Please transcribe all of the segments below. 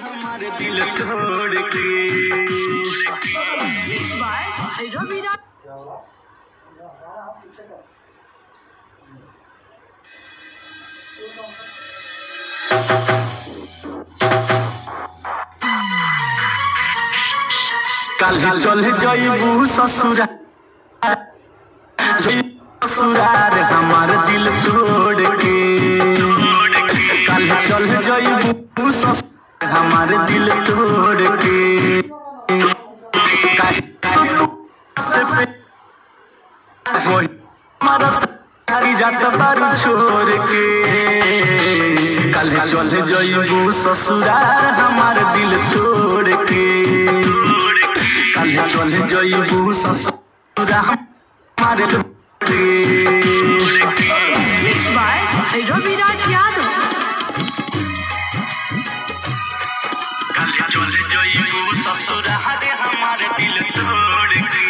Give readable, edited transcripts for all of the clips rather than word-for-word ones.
हमारे दिल तोड़ के कल चल जइबू ससुरार हमार दिल तोड़ के कल चल जइबू ससुरार हमार दिल तोड़ के जात बारू छोड़ के कल चल जइबू ससुरार हमार दिल तोड़ के कल चल जइबू ससुरार हमार दिल रविराज यादव कल चल जइबू ससुरार हमार दिल तोड़ के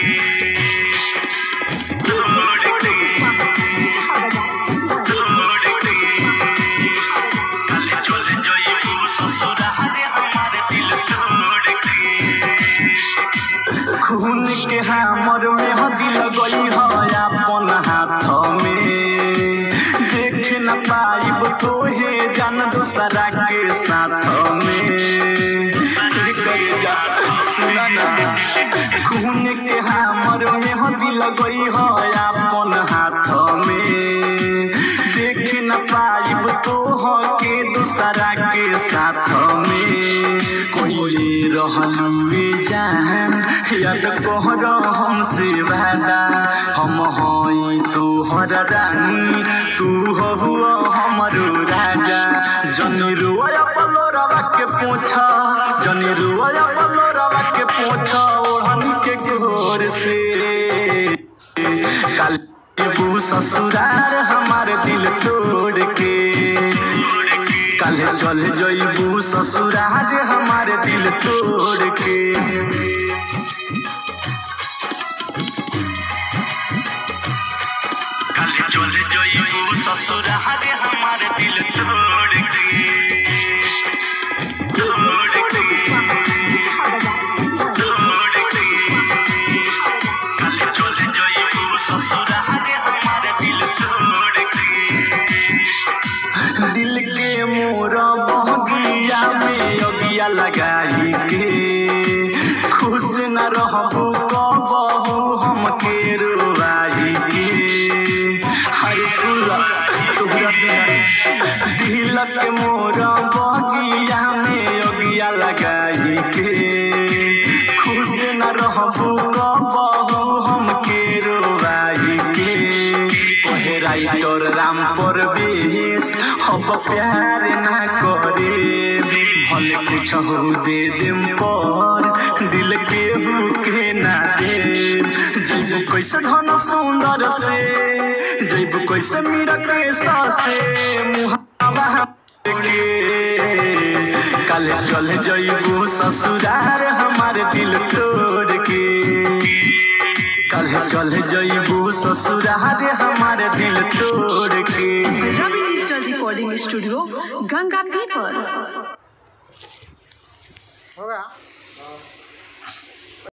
खून के हमर में हदी लगई है अपन हाथ में देख न पाइब तोहे जान दूसरा के साथ में सुना खून के हमर में हदी लगई है अपन हाथ में देख न पाइब तोह के दूसरा के साथ में कोई रहलुए जान याद कहर हमसे वादा हम हई तोहर रानी तू हो हमरो राजा जनी रुआ पलोरवा के पोछा जनी रुआ पलोरवा के पोछा ओढ़नी के गोर से कल जइबू ससुरार हमार दिल तोड़ के कल चल जइबू ससुरार हमार दिल तोड़ के कल चल जइबू ससुरार हमार दिल तोड़ के कल चल जइबू ससुरार हमार दिल तोड़ के दिल के मोरा बगिया में अगिया लगाई के खुश न रहबू कबहू हमके रोवाई के हर सुरा तोहरा दिल के मोरा बगिया में अगिया लगाई के खुश न रहबू कबहू हमके रोवाई के कहे राइटर राम परवेश अब प्यार ना करे भले कुछ हो दे देम पर दिल के भूखे ना दे जइबू कैसे धन सुंदर से जइबू कैसे मीरा के से मुहावा के कल चल जइबू ससुरार हमार दिल तोड़ के कल चल जइबू ससुरार हमार दिल तोड़ के रवि डिजिटल रिकॉर्डिंग स्टूडियो गंगा पीपर होगा।